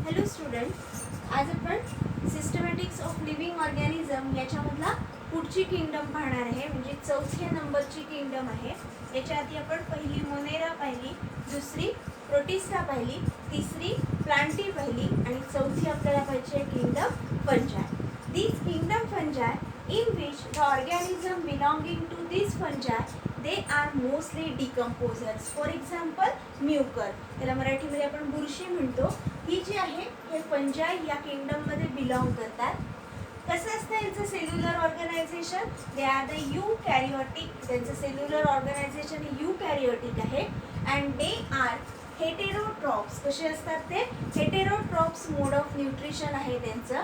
Hello student, आज आपण सिस्टमॅटिक्स of living organism याच्यामधला पुढची किंगडम पाहणार आहे, म्हणजे चौथ्या नंबरची किंगडम आहे. याच्या आधी आपण पहिली मोनेरा पाहिली, दुसरी प्रोटिस्टा पाहिली, तिसरी प्लांटी पाहिली आणि चौथी आपल्याला पाहिजे आहे kingdom फंजाय. These kingdom fungi in which the organism belonging to these fungi they are mostly decomposers. For example, mucor, त्याला मराठीमध्ये आपण बुरशी म्हणतो. ही जी आहे हे फंजाई या किंगडम मध्ये बिलॉंग करतात. कसं असतं यांचं cellular organisation? They are the eukaryotic. त्यांचं सेल्युलर ऑर्गनायझेशन यूकॅरियोटिक आहे. And they are heterotrophs. कसे असतात ते? हेटेरोट्रॉप्स मोड ऑफ न्यूट्रिशन आहे त्यांचं.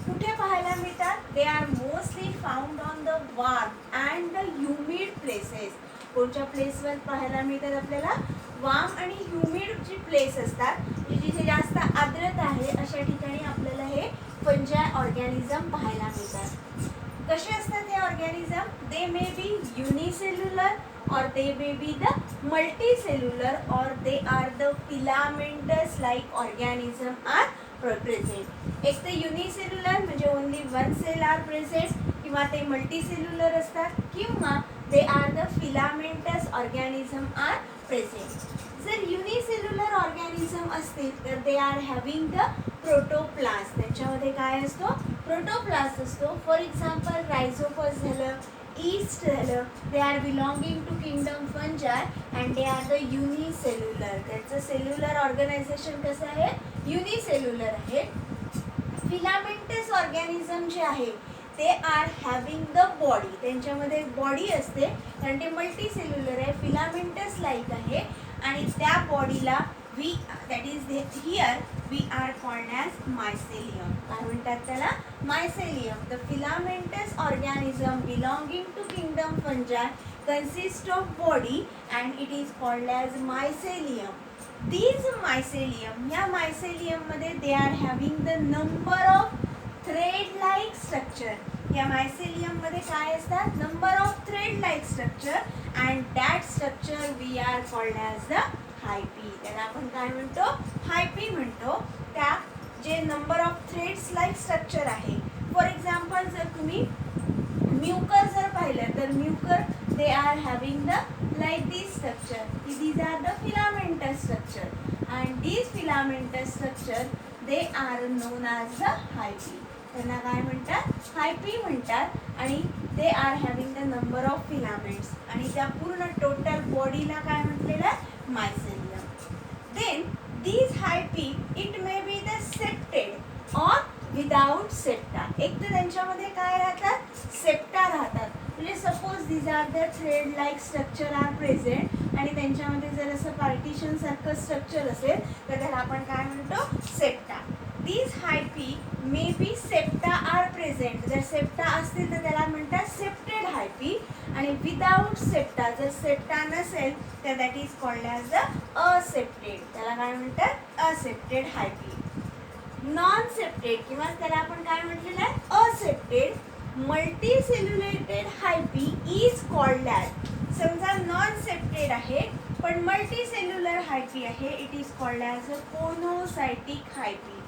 कुठे पाहायला मिळतात? They are mostly found on the warm and the humid places. कोणत्या प्लेसवर पाहायला मिळतात आपल्याला? वार्म आणि ह्युमिड जी प्लेस असतात, जिथे जास्त आर्द्रता आहे अशा ठिकाणी आपल्याला हे फंजाय ऑर्गॅनिझम पाहायला मिळतात. कसे असतात हे organism? They may be unicellular or they may be the multicellular or they are the filamentous like organism are present. एक तर युनिसेल्युलर म्हणजे only one cell are present, किंवा ते मल्टीसेल्युलर असतात, किंवा they are the filamentous organism are present. जर unicellular organism असतील तर they are having the protoplast. त्याच्यामध्ये काय असतो? प्रोटोप्लास्ट असतो. फॉर एक्झाम्पल रायझोपस झालं, ईस्ट झालं, they are belonging to kingdom fungi and they are the unicellular. त्याचं सेल्युलर ऑर्गनायझेशन कसं आहे? युनिसेल्युलर आहे. फिलामेंटस ऑर्गॅनिझम जे आहे ते आर हॅव्हिंग द बॉडी. त्यांच्यामध्ये बॉडी असते, कारण ते मल्टीसेल्युलर आहे, फिलामेंटस लाईक आहे, आणि त्या बॉडीला we that is here we are called as mycelium. काय म्हणतात त्याला? Mycelium. The filamentous organism belonging to kingdom fungi consist of body and it is called as mycelium. These mycelium, या mycelium मध्ये they are having the number of thread like structure. या mycelium मध्ये काय असतात? Number of thread like structure and that structure we are called as the hyphae. त्याला आपण काय म्हणतो? hyphae म्हणतो. त्या जे number of threads like structure आहे. For example, जर तुम्ही म्युकर जर पाहिलं तर Mucor they are having the like this structure. These are the filamentous structure and these filamentous structure they are known as the hyphae. त्यांना काय म्हणतात? hyphae म्हणतात. आणि they are having the number of filaments आणि त्या पूर्ण total बॉडीला काय म्हटलेलं आहे? mycelium. Then these hyphae it may be the septate or without septa. एक तर त्यांच्यामध्ये काय राहतात? सेप्टा राहतात. म्हणजे suppose these are the thread like structure are present आणि त्यांच्यामध्ये जर असं पार्टिशन सारखं स्ट्रक्चर असेल तर त्याला आपण काय म्हणतो? Septa. These hyphae may be septa are present. जर सेप्टा असतील तर त्याला म्हणतात सेप्टेड हायपी, आणि विदाउट सेप्टा जर सेप्टा नसेल तर that is called as the accepted. त्याला काय म्हणतात? असेप्टेड हायपी. नॉन सेप्टेड किंवा त्याला आपण काय म्हटलेलं आहे? Aseptate multicellulated hyphae is called as. समजा नॉन सेप्टेड आहे पण मल्टीसेल्युलर हायपी आहे, it is called as a coenocytic hyphae.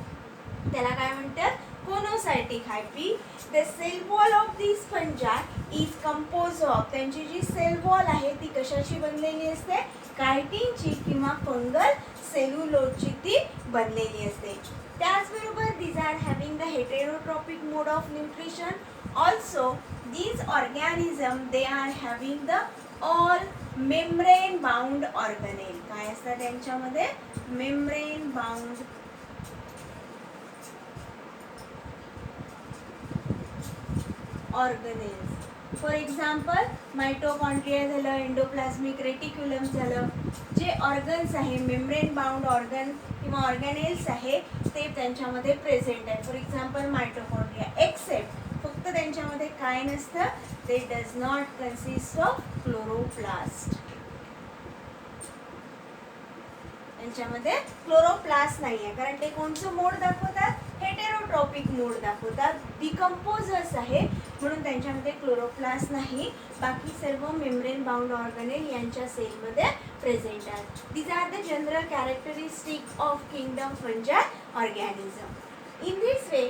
त्याला काय म्हणतात? Coenocytic hyphae. The cell wall of this fungi is composed of. त्यांची जी सेल वॉल आहे ती कशाची बनलेली असते? कायटिनची किंवा फंगल सेल्युलोजची ती बनलेली असते. त्याचबरोबर these are having the heterotropic mode of nutrition. Also these organism they are having the all membrane bound organelle. काय असतात त्यांच्यामध्ये? membrane bound organelles. For example mitochondria झालं, एंडोप्लाझ्मिक रेटिक्युलम झालं. जे ऑर्गन्स आहे मेम्ब्रेन बाउंड ऑर्गन किंवा ऑर्गॅनेल्स आहे ते त्यांच्यामध्ये प्रेझेंट आहे. फॉर एक्झाम्पल मायटोकॉन्ड्रिया, एक्सेप्ट फक्त त्यांच्यामध्ये काय नसतं? दे does not consist of chloroplast. त्यांच्यामध्ये क्लोरोप्लास्ट नाही आहे, कारण ते कोणचं मोड दाखवतात? हेटेरोट्रॉपिक मोड दाखवतात. डिकम्पोजर्स आहे म्हणून त्यांच्यामध्ये क्लोरोप्लास्ट नाही. बाकी सर्व मेम्ब्रेन बाउंड ऑर्गनेल यांच्या सेलमध्ये प्रेझेंट आहेत. These are the general characteristic of kingdom fungi organism. In this way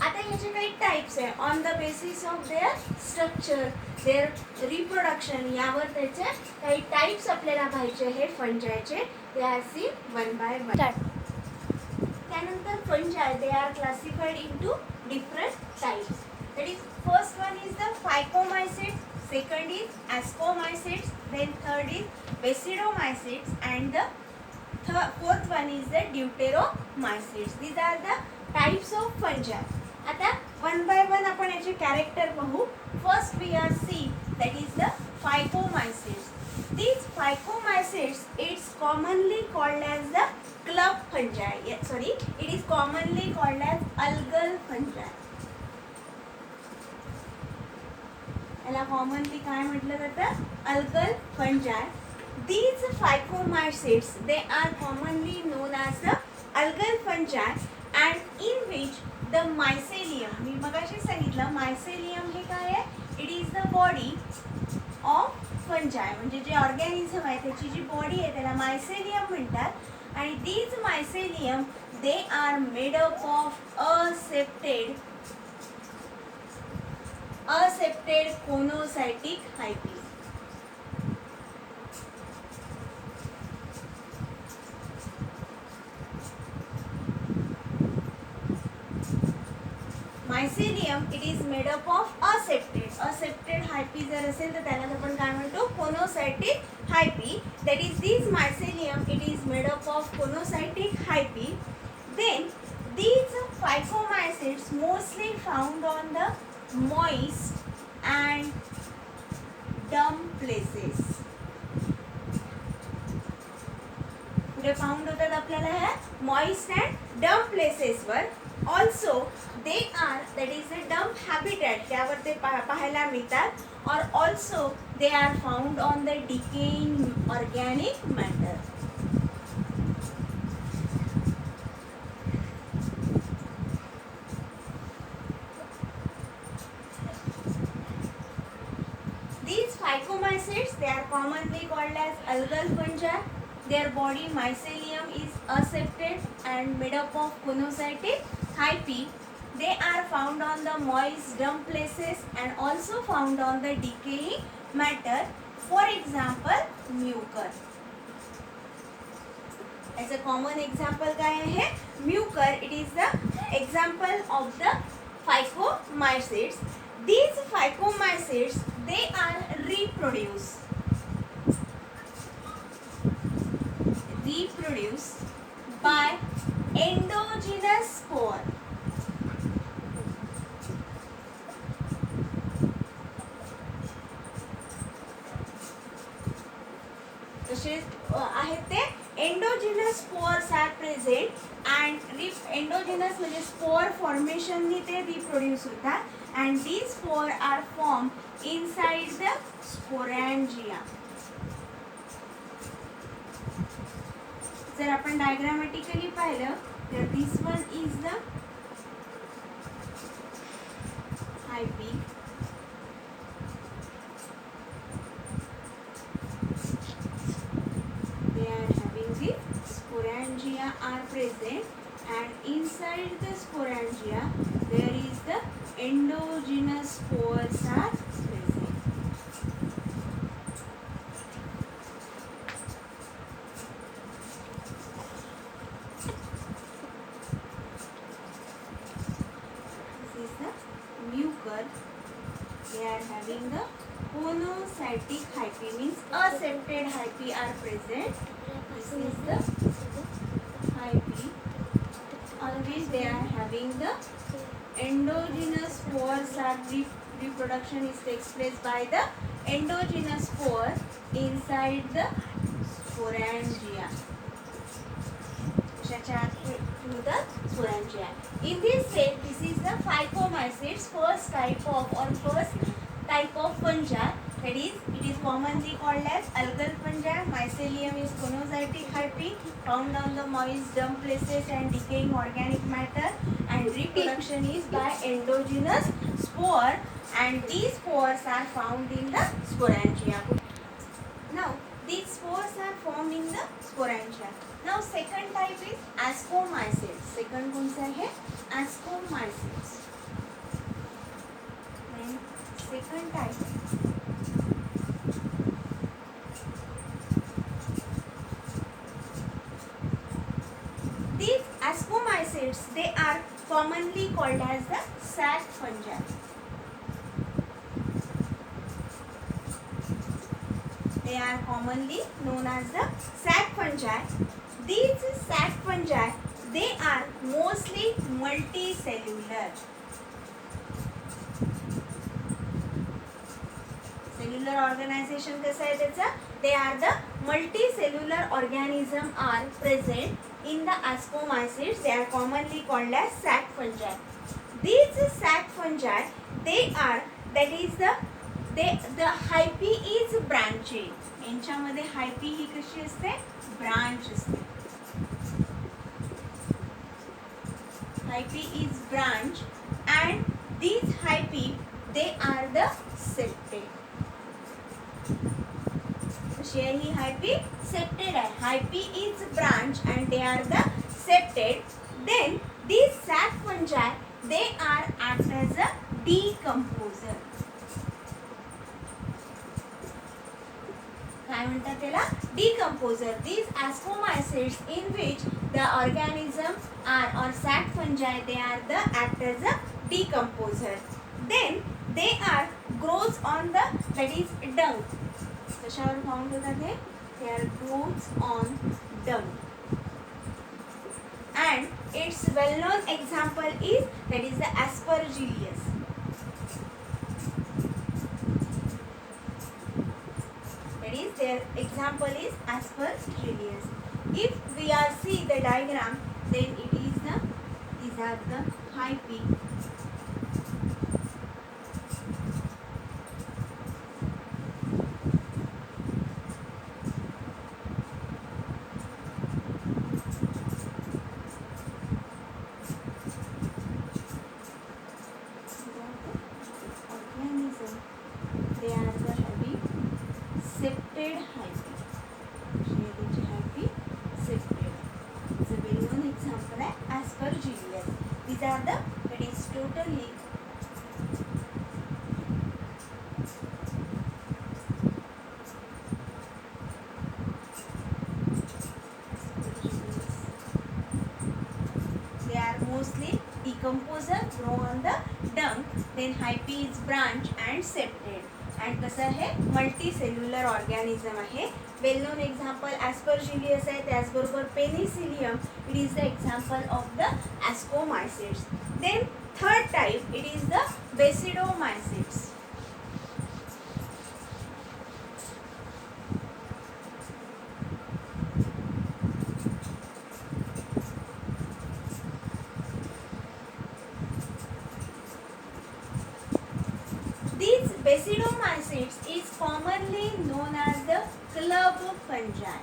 आता ह्याचे काही टाइप्स आहे. On the basis of their structure, their reproduction, यावर त्याचे काही टाइप्स आपल्याला पाहिजे आहे फंजायचे. ते are see one by one. त्यानंतर fungi they are classified into different types. That is first one is the phycomycetes, second is ascomycetes, then third is basidiomycetes, and the fourth one is the deuteromycetes. These are the types of fungi. आता one by one आपण याचे character पाहू. First we are see that is the phycomycetes. These phycomycetes, it's commonly called as the club fungi. Sorry, it is commonly called as algal fungi. याला commonly काय म्हटलं जातं? Algal फंजाय. These phycomycetes, they are commonly known as the algal fungi, and in which the mycelium, मी मगाशी सांगितलं mycelium हे काय आहे? It is the body of fungi, म्हणजे जे organism आहे त्याची जी बॉडी आहे त्याला mycelium म्हणतात. आणि these mycelium, they are made up of asepted conocytic hyphae. Mycelium, it is made up of asepted hyphae जर असेल तर त्याला आपण काय म्हणतो? conocytic hyphae. That is, these mycelium, it is made up of conocytic hyphae. Then these phycomycetes mostly found on the moist and damp places. कुठे found होतात आपल्याला ह्या मॉइस्ट अँड डम्प प्लेसेसवर. Also they are, that is a damp habitat, त्यावर ते पाहायला मिळतात. और also they are found on the decaying organic matter. These phycomycetes, they are commonly called as algal fungi. Their body mycelium is asepted and made up of conocytic hyphae. They are found on the moist damp places and also found on the decaying matter. For example, mucor. As a common example काय आहे? Mucor. It is the example of the phycomycetes. These phycomycetes, they are reproduced by endogenous spore. तसेच आहेत ते endogenous spores are present and endogenous म्हणजे spore फॉर्मेशननी ते reproduce होतात. And the spore are form inside the sporangia. जर आपण diagrammatically पाहिलं तर this one is the hyphae. They are having the sporangia are present, and inside the sporangia there is the endogenous spores are present. This is the mucor. They are having the conocytic hyphae, means asepted hyphae are present. This is the hyphae. On which they are having the endogenous spores are reproduction is takes place by the endogenous spore inside the sporangia. Sporangia. In this way, this is the phycomycetes, first type of fungi. That is, it is commonly called as algal fungi. Mycelium is conocytic hyphae found on the moist damp places and decaying organic matter, and reproduction is by endogenous spore, and these spores are found in the sporangia. Now, these spores are formed in the sporangia. Now second type is ascomycetes. Second कोणतं आहे? Ascomycetes. Second type these ascomycetes, they are commonly called as the sac fungi. They are commonly known as the sac fungi. These sac fungi, they are mostly multicellular. Cellular organization कसं आहे त्याचं? They are the multicellular organism are present in the ascomycetes. They are commonly called as sac fungi. These sac fungi, they are, that is the hyphae is branching. यांच्यामध्ये hyphae ही कशी असते? Branch असते. Hyphae is branch and these hyphae, they are the septate. He hyphae septate आहे. Hyphae is branch and they are the septate. Then these sac fungi, they are act as a decomposer. काय म्हणतात त्याला? Decomposer. These ascomycetes in which the organism are or sac fungi, they are the act as a decomposer. Then they are grows on the, that is dung. कशावर found होतात हे? They are grows on dung. And its well-known example is, that is the Aspergillus. That is, their example is Aspergillus. If we are see the diagram, then it is the, these are the hyphae. They are the heavy septate hyphae. Hyphae septate. It's a well-known example है Aspergillus. These are the, that is totally they are mostly decomposer, grow on the dung. Then hyphae is branch and septate. And कसं आहे? Multicellular organism आहे. Well known example aspergillus आहे. त्याचबरोबर penicillium, it is the example of the ascomycetes. Then third type, it is the basidiomycetes. These basidomycetes is commonly known as the club fungi.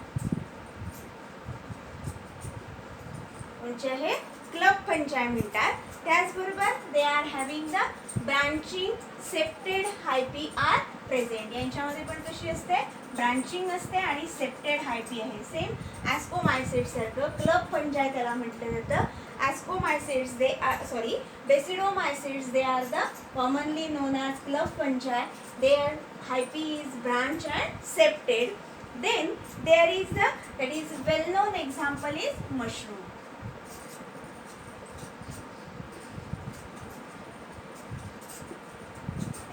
म्हणजे हे club fungi म्हणतात. त्याचबरोबर they are having the branching septate hyphae are present. यांच्यामध्ये पण कशी असते? Branching असते आणि septate हायपी आहे. सेम ॲस्कोमायसिड्स सारखं क्लब फंजाय त्याला म्हटलं जातं. Ascomycetes, they are, sorry, basidomycetes, they are the commonly known as club fungi. Their hyphae is branch and septate. Then there is the, that is well-known example is mushroom.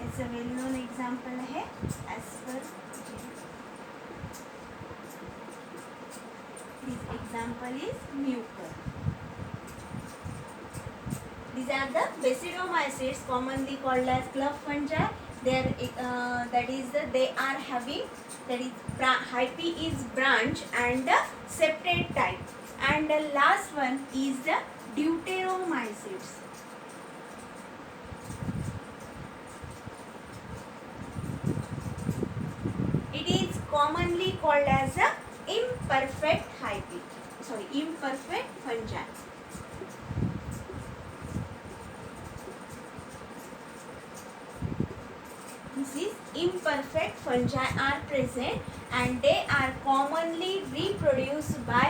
It's a well-known example है Aspergillus. This example is mucor. These are the basidomycetes, commonly called as club fungi. That is they are having, that is hyphae is branch and the septate type. And the last one is the deuteromycetes. It is commonly called as a imperfect hyphae. Sorry, imperfect fungi. This is imperfect fungi are present and they are commonly reproduced by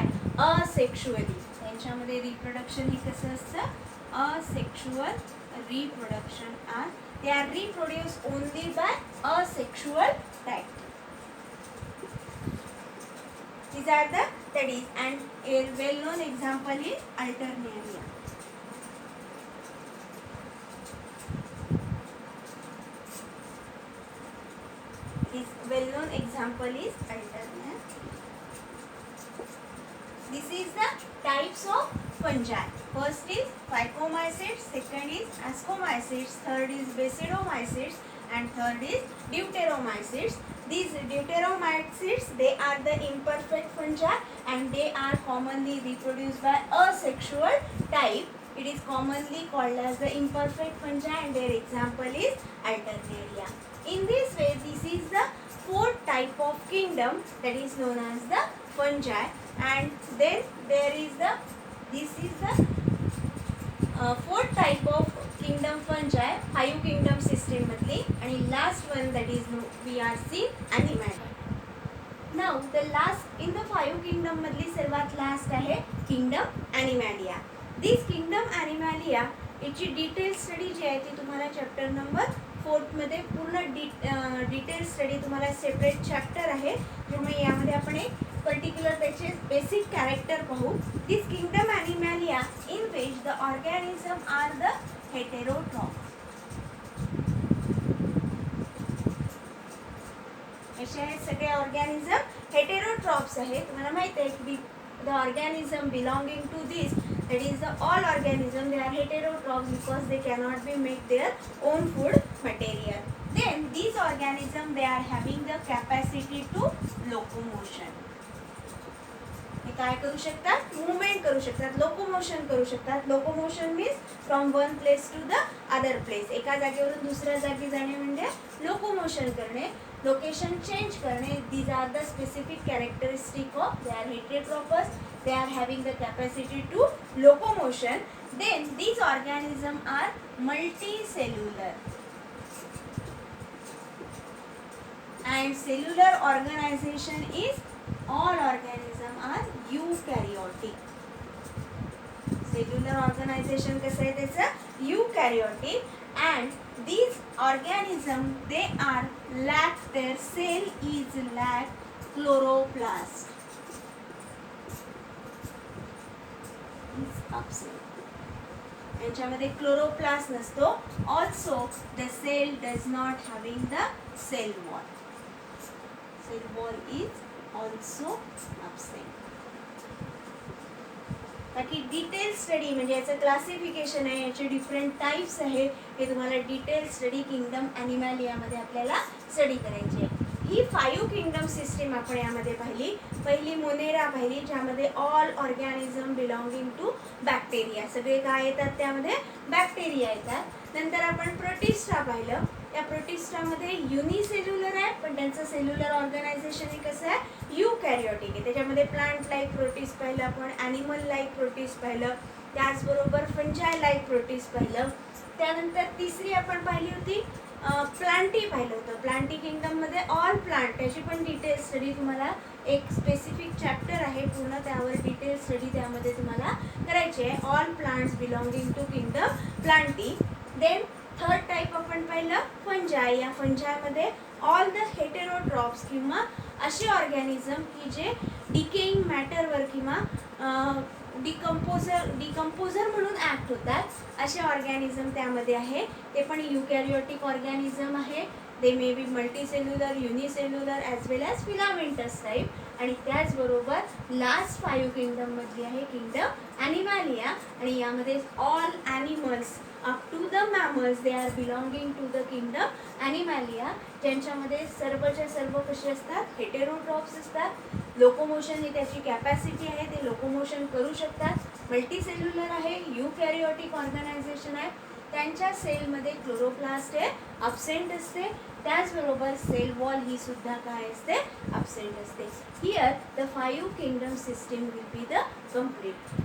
asexually. त्यांच्यामध्ये reproduction हे कसं असतं asexual reproduction and they are reproduced only by asexual type. These are the studies and a well known example is Alternaria. His well-known example is Alternaria. This is the types of fungi. First is Phycomycetes, second is Ascomycetes, third is Basidiomycetes, and third is Deuteromycetes. These Deuteromycetes, they are the imperfect fungi and they are commonly reproduced by asexual type. It is commonly called as the imperfect fungi and their example is Alternaria. In this way, this is the fourth type of kingdom that is known as the fungi, and then there is the fourth type of kingdom fungi, five kingdom system madli, and last one that is we are seeing Animalia. Now the last in the five kingdom madli सर्वात last आहे kingdom Animalia. This kingdom Animalia याची detail study जी आहे ती तुम्हाला chapter number 4 मध्ये पूर्ण detail study तुम्हाला सेपरेट चॅप्टर आहे, त्यामुळे यामध्ये आपण एक पर्टिक्युलर त्याचे बेसिक कॅरेक्टर पाहू. This kingdom animalia in which the organism are the heterotrophs. असे आहेत सगळे ऑर्गॅनिझम हेटेरोट्रॉप्स आहे. तुम्हाला माहिती आहे की the organism belonging to this, that is the all organism, they are heterotrophs because they cannot be make their own food material. Then these organism they are having the capacity to locomotion. हे काय करू शकतात, movement करू शकतात, locomotion करू शकतात. Locomotion means from one place to the other place, एका जागेवरून दुसऱ्या जागी जाणे म्हणजे लोकोमोशन करणे, लोकेशन चेंज करणे. These are the specific characteristic of they are heterotrophs. They are having the capacity to locomotion. Then these organisms are multicellular and cellular organization is all organisms are eukaryotic. Cellular organization कसं आहे त्याचं eukaryotic and these organisms they are lack their cell is lack chloroplast. यांच्यामध्ये chloroplast नसतो. Also the cell does not having the cell wall. Cell wall is also absent. बाकी detail study म्हणजे याचं classification आहे, याचे डिफरंट टाइप्स आहे, हे तुम्हाला detail study kingdom ॲनिमॅलियामध्ये आपल्याला स्टडी करायची आहे. ही 5 किंगडम सिस्टीम आपण यामध्ये पाहिली. पहिली मोनेरा पाहिली, ज्यामध्ये all organism belonging to bacteria, सगळे काय येतात त्यामध्ये बॅक्टेरिया येतात. नंतर आपण प्रोटिस्टा पाहिलं. या प्रोटिस्टामध्ये युनिसेल्युलर आहे पण त्यांचं सेल्युलर ऑर्गनायझेशन हे कसं आहे यूकॅरियोटिक आहे. त्याच्यामध्ये प्लांट लाईक प्रोटिस्ट पाहिलं आपण, ॲनिमल लाईक प्रोटिस्ट पाहिलं, त्याचबरोबर फंजाय लाईक प्रोटिस्ट पाहिलं. त्यानंतर तिसरी आपण पाहिली होती प्लांटी पाहिलं होतं. प्लांटी किंगडममध्ये ऑल प्लांट, त्याची पण डिटेल स्टडी तुम्हाला एक स्पेसिफिक चॅप्टर आहे पूर्ण, त्यावर डिटेल स्टडी त्यामध्ये तुम्हाला करायची आहे. All plants belonging to kingdom plantae. Then third type आपण पाहिलं फंजाय. या फंजायमध्ये ऑल द हेटेरोट्रॉप्स किंवा असे ऑर्गॅनिझम की जे डिकेइंग मॅटरवर किंवा डिकम्पोजर म्हणून ॲक्ट होतात, असे ऑर्गॅनिझम त्यामध्ये आहे. ते पण युकॅरियोटिक ऑर्गॅनिझम आहे. They may be multicellular, unicellular as well as filamentous type. आणि त्याचबरोबर लास्ट 5 किंगडममधली आहे किंगडम ॲनिमॅलिया, आणि यामध्ये all animals up to the mammals they are belonging to the kingdom animalia, ज्यांच्यामध्ये सर्वच्या सर्व कसे असतात हेटेरोट्रॉप्स असतात. लोकोमोशन ही त्याची कॅपॅसिटी आहे, ते लोकोमोशन करू शकतात. मल्टीसेल्युलर आहे, यूकॅरियोटिक ऑर्गनायझेशन आहे. त्यांच्या सेलमध्ये क्लोरोप्लास्ट हे अब्सेंट असते. त्याचबरोबर सेल वॉल ही सुद्धा काय असते अब्सेंट असते. Here the 5 kingdom system will be the complete.